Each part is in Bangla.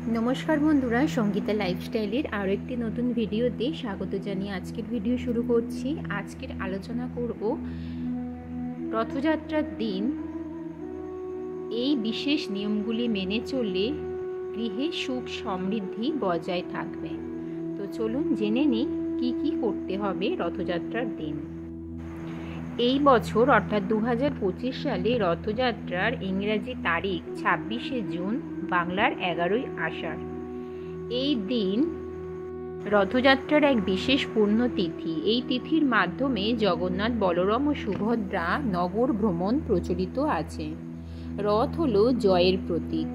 नमस्कार बंधुरा संगीता लाइफस्टाइलेर आरो एकटी नतून भिडियोते स्वागत जानिए आजकेर भिडियो शुरू करछि। आजकेर आलोचना करब रथयात्रार दिन এই বিশেষ নিয়মগুলি মেনে চললে গৃহে সুখ সমৃদ্ধি বজায় থাকবে। তো চলুন জেনে নিই কি কি করতে হবে রথযাত্রার দিন। এই বছর অর্থাৎ 2025 সালে রথযাত্রার ইংরেজি তারিখ 26শে জুন, বাংলার 11ই আষাঢ়। এই দিন রথযাত্রার এক বিশেষ পুণ্যতিথি। এই তিথির মাধ্যমে জগন্নাথ, বলরাম ও সুভদ্রা নগর ভ্রমণ প্রচলিত আছে। রথ হলো জয়ের প্রতীক।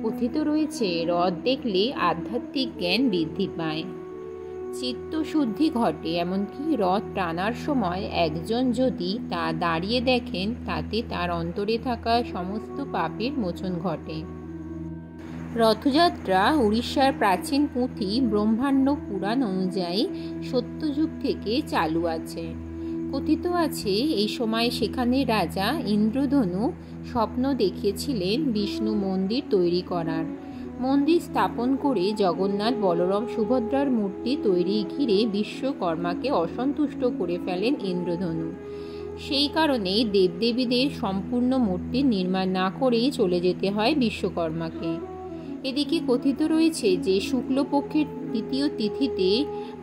কথিত রয়েছে রথ দেখলে আধ্যাত্মিক জ্ঞান বৃদ্ধি পায়, চিত্তশুদ্ধি ঘটে। এমনকি রথ টানার সময় একজন যদি তা দাঁড়িয়ে দেখেন, তাতে তার অন্তরে থাকা সমস্ত পাপের মোচন ঘটে। রথযাত্রা উড়িষ্যার প্রাচীন পুঁথি ব্রহ্মাণ্ড পুরাণ অনুযায়ী সত্যযুগ থেকে চালু আছে। কথিত আছে এই সময় সেখানে রাজা ইন্দ্রধনু স্বপ্ন দেখিয়েছিলেন বিষ্ণু মন্দির তৈরি করার। মন্দির স্থাপন করে জগন্নাথ, বলরাম, সুভদ্রার মূর্তি তৈরি ঘিরে বিশ্বকর্মাকে অসন্তুষ্ট করে ফেলেন ইন্দ্রধনু। সেই কারণেই দেবদেবীদের সম্পূর্ণ মূর্তি নির্মাণ না করেই চলে যেতে হয় বিশ্বকর্মাকে। এদিকে কথিত রয়েছে যে শুক্লপক্ষের তৃতীয় তিথিতে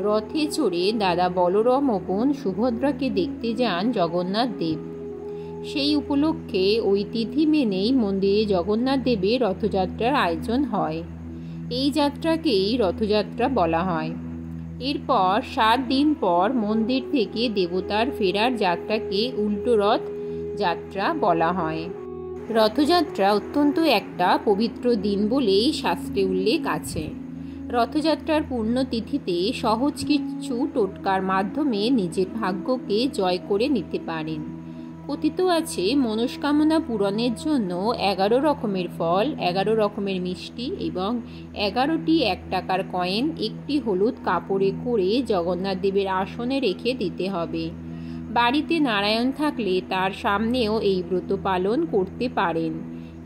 রথে চড়ে দাদা বলরাম ও বোন সুভদ্রাকে দেখতে যান জগন্নাথ দেব। সেই উপলক্ষে ওই তিথি মেনেই মন্দিরে জগন্নাথ দেবের রথযাত্রার আয়োজন হয়। এই যাত্রাকেই রথযাত্রা বলা হয়। এরপর 7 দিন পর মন্দির থেকে দেবতার ফেরার যাত্রাকে উল্টো রথ যাত্রা বলা হয়। রথযাত্রা অত্যন্ত একটা পবিত্র দিন বলেই শাস্ত্রে উল্লেখ আছে। রথযাত্রার পুণ্যতিথিতে সহজ কিছু টোটকার মাধ্যমে নিজের ভাগ্যকে জয় করে নিতে পারেন। কথিত আছে মনস্কামনা পূরণের জন্য 11 রকমের ফল, 11 রকমের মিষ্টি এবং 11টি 1 টাকার কয়েন একটি হলুদ কাপড়ে করে জগন্নাথ দেবের আসনে রেখে দিতে হবে। বাড়িতে নারায়ণ থাকলে তার সামনেও এই ব্রত পালন করতে পারেন।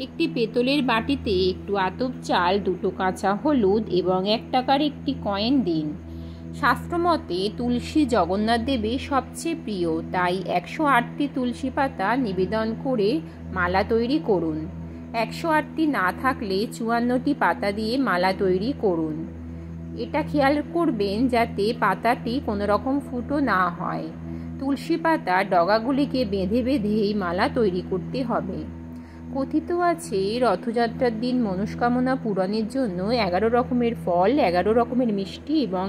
একটি পেতলের বাটিতে একটু আতপ চাল, 2টো কাঁচা হলুদ এবং 1 টাকার একটি কয়েন দিন। শাস্ত্রমতে তুলসী জগন্নাথ দেবের সবচেয়ে প্রিয়, তাই 108টি তুলসী পাতা নিবেদন করে মালা তৈরি করুন। 108টি না থাকলে 54টি পাতা দিয়ে মালা তৈরি করুন। এটা খেয়াল করবেন যাতে পাতাটি কোনো রকম ফুটো না হয়। তুলসী পাতার ডগাগুলিকে বেঁধে বেঁধে এই মালা তৈরি করতে হবে। কথিত আছে রথযাত্রার দিন মনস্কামনা পূরণের জন্য 11 রকমের ফল, 11 রকমের মিষ্টি এবং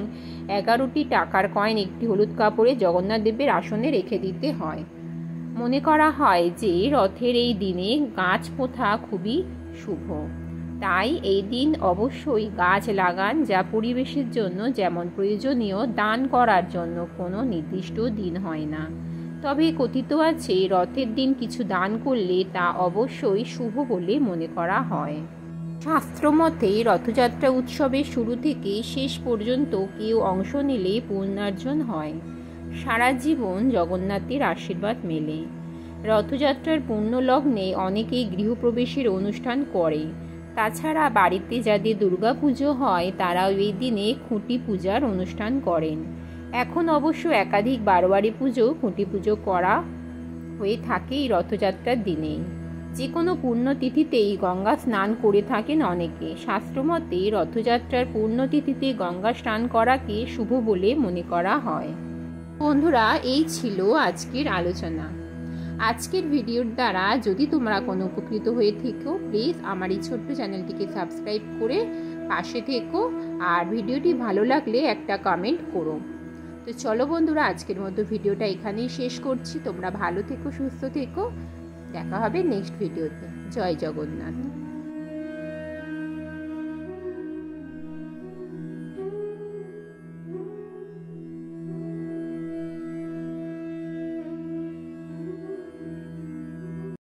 11টি টাকার কয়েন একটি হলুদ কাপড়ে জগন্নাথ দেবের আসনে রেখে দিতে হয়। মনে করা হয় যে রথের এই দিনে গাছ পোঁতা খুবই শুভ। তাই এই দিন অবশ্যই গাছ লাগান, যা পরিবেশের জন্য যেমন প্রয়োজনীয়, দান করার জন্য কোনো নির্দিষ্ট দিন হয় না। তবে কথিত আছে রথের দিন কিছু দান করলে তা অবশ্যই শুভ বলে মনে করা হয়। শাস্ত্রমতে রথযাত্রা উৎসবের শুরু থেকে শেষ পর্যন্ত কেউ অংশ নিলে পুণ্যার্জন হয়, সারা জীবন জগন্নাথের আশীর্বাদ মেলে। রথযাত্রার পুণ্যলগ্নে অনেকেই গৃহপ্রবেশের অনুষ্ঠান করে। তাছাড়া বাড়িতে যাদের দুর্গাপুজো হয় তারাও এই দিনে খুঁটি পূজার অনুষ্ঠান করেন। এখন অবশ্য একাধিক বারোয়ারি পুজো, খুঁটি পুজো করা হয়ে থাকে এই রথযাত্রার দিনেই। যে কোনো পুণ্যতিথিতেই গঙ্গা স্নান করে থাকেন অনেকে। শাস্ত্রমতে রথযাত্রার পুণ্যতিথিতে গঙ্গা স্নান করাকে শুভ বলে মনে করা হয়। বন্ধুরা, এই ছিল আজকের আলোচনা। আজকের ভিডিওর দ্বারা যদি তোমরা কোনো উপকৃত হয়ে থেকো, প্লিজ আমার এই ছোট্ট চ্যানেলটিকে সাবস্ক্রাইব করে পাশে থেকো। আর ভিডিওটি ভালো লাগলে একটা কমেন্ট করো। তো চলো বন্ধুরা, আজকের মতো ভিডিওটা এখানেই শেষ করছি। তোমরা ভালো থেকো, সুস্থ থেকো। দেখা হবে নেক্সট ভিডিওতে। জয় জগন্নাথ।